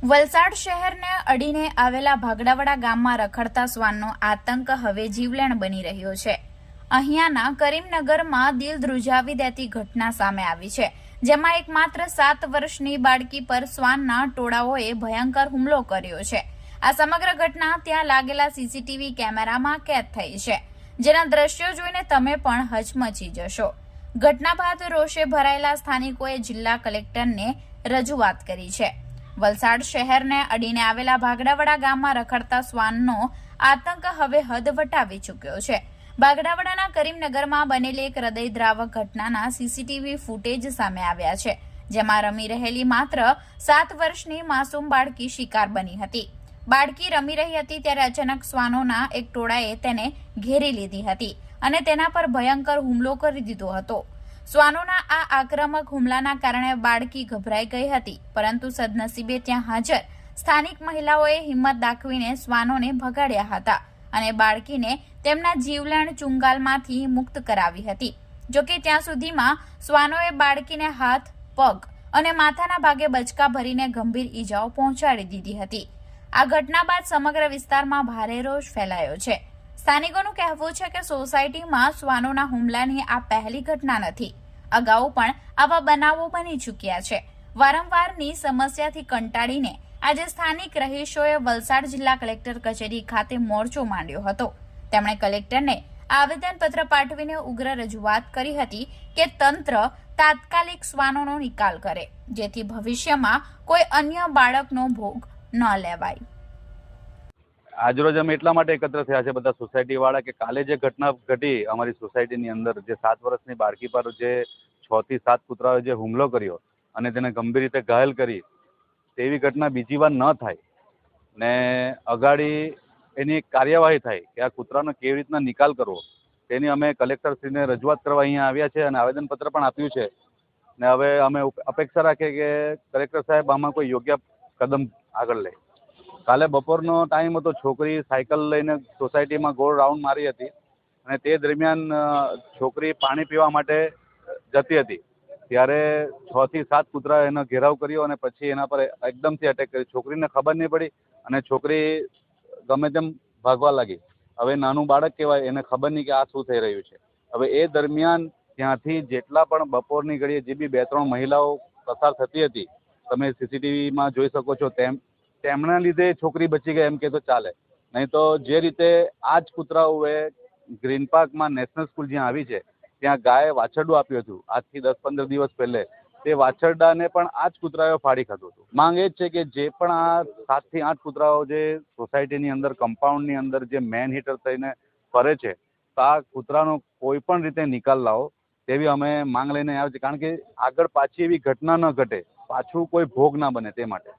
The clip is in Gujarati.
વલસાડ શહેરને અડીને આવેલા ભાગડાવાડા ગામમાં રખડતા શ્વાનનો આતંક હવે જીવલેણ બની રહ્યો છે। અહીંયાના કરીમનગરમાં દિલ ધ્રુજાવી દેતી ઘટના સામે આવી છે, જેમાં એક માત્ર 7 વર્ષની બાળકી પર શ્વાનના ટોળાઓએ ભયંકર હુમલો કર્યો છે। આ સમગ્ર ઘટના ત્યાં લાગેલા સીસીટીવી કેમેરામાં કેદ થઈ છે, જેના દ્રશ્યો જોઈને તમે પણ હચમચી જશો। ઘટના બાદ રોષે ભરાયેલા સ્થાનિકોએ જિલ્લા કલેક્ટરને રજૂઆત કરી છે। વલસાડ શહેરને અડીને આવેલા ભાગડાવાડા ગામમાં રખડતા શ્વાનનો આતંક હવે હદ વટાવી ચૂક્યો છે। ભાગડાવાડાના કરીમનગરમાં બનેલી એક હૃદયદ્રાવક ઘટનાના સીસીટીવી ફૂટેજ સામે આવ્યા છે, જેમાં રમી રહેલી માત્ર 7 વર્ષની માસૂમ બાળકી શિકાર બની હતી। બાળકી રમી રહી હતી ત્યારે અચાનક શ્વાનોના એક ટોળાએ તેને ઘેરી લીધી હતી અને તેના પર ભયંકર હુમલો કરી દીધો હતો। શ્વાનોના આ આક્રમક હુમલાના કારણે બાળકી ગભરાઈ ગઈ હતી, પરંતુ સદનસીબે ત્યાં હાજર સ્થાનિક મહિલાઓએ હિંમત દાખવીને શ્વાનોને ભગાડ્યા હતા અને બાળકીને તેમના જીવલેણ ચુંગાલમાંથી મુક્ત કરાવી હતી। જોકે ત્યાં સુધીમાં શ્વાનોએ બાળકીને હાથ, પગ અને માથાના ભાગે બચકા ભરીને ગંભીર ઈજાઓ પહોંચાડી દીધી હતી। આ ઘટના બાદ સમગ્ર વિસ્તારમાં ભારે રોષ ફેલાયો છે। સ્થાનિકોનું કહેવું છે કે સોસાયટીમાં શ્વાનોના હુમલાની આ પહેલી ઘટના નથી, અગાઉ પણ આવા બનાવો બની ચૂક્યા છે। વારંવારની સમસ્યાથી કંટાળીને આજે સ્થાનિક રહીશોએ વલસાડ જિલ્લા કલેક્ટર કચેરી ખાતે મોરચો માંડ્યો હતો। તેમણે કલેક્ટરને આવેદનપત્ર પાઠવીને ઉગ્ર રજૂઆત કરી હતી કે તંત્ર તાત્કાલિક શ્વાનોનો નિકાલ કરે, જેથી ભવિષ્યમાં કોઈ અન્ય બાળકનો ભોગ ન લેવાય। આજરોજ અમે એટલા માટે એકત્ર થયા છે બધા સોસાયટી વાળા કે કાલે જે ઘટના ઘટી અમારી સોસાયટીની અંદર, જે 7 વર્ષની બાળકી પર જે 6 થી 7 કૂતરાઓએ જે હુમલો કર્યો અને તેને ગંભીર રીતે ઘાયલ કરી, તેવી ઘટના બીજી વાર ન થાય ને અગાડી એની એક કાર્યવાહી થાય કે આ કૂતરાનો કેવી રીતના નિકાલ કરવો, તેની અમે કલેક્ટરશ્રીને રજૂઆત કરવા અહીંયા આવ્યા છે અને આવેદનપત્ર પણ આપ્યું છે। ને હવે અમે અપેક્ષા રાખીએ કે કલેક્ટર સાહેબ આમાં કોઈ યોગ્ય કદમ આગળ લે। કાલે બપોરનો ટાઈમ હતો, છોકરી સાયકલ લઈને સોસાયટીમાં ગોળ રાઉન્ડ મારી હતી અને તે દરમિયાન છોકરી પાણી પીવા માટે જતી હતી ત્યારે 6 થી 7 કૂતરાએ એનો ઘેરાવ કર્યો અને પછી એના પર એકદમથી અટેક કર્યો। છોકરીને ખબર નહીં પડી અને છોકરી ગમે તેમ ભાગવા લાગી। હવે નાનું બાળક કહેવાય, એને ખબર નહીં કે આ શું થઈ રહ્યું છે। હવે એ દરમિયાન ત્યાંથી જેટલા પણ બપોરની ઘડીએ જે બી 2-3 મહિલાઓ પસાર થતી હતી, તમે સીસીટીવીમાં જોઈ શકો છો, તેમના લીધે છોકરી બચી ગઈ એમ કે તો ચાલે, નહીં તો જે રીતે આ જ કૂતરાઓએ ગ્રીન પાર્કમાં નેશનલ સ્કૂલ જ્યાં આવી છે ત્યાં ગાયે વાછરડું આપ્યું હતું આજથી 10-15 દિવસ પહેલે, તે વાછરડાને પણ આ જ કૂતરાઓ ફાડી ખાધું હતું। માંગ એ જ છે કે જે પણ આ 7 થી 8 કૂતરાઓ જે સોસાયટીની અંદર કમ્પાઉન્ડની અંદર જે મેન હીટર થઈને ફરે છે, તો આ કૂતરાનો કોઈ પણ રીતે નિકાલ લાવો તેવી અમે માંગ લઈને આવ્યા છીએ, કારણ કે આગળ પાછી એવી ઘટના ન ઘટે, પાછું કોઈ ભોગ ના બને તે માટે।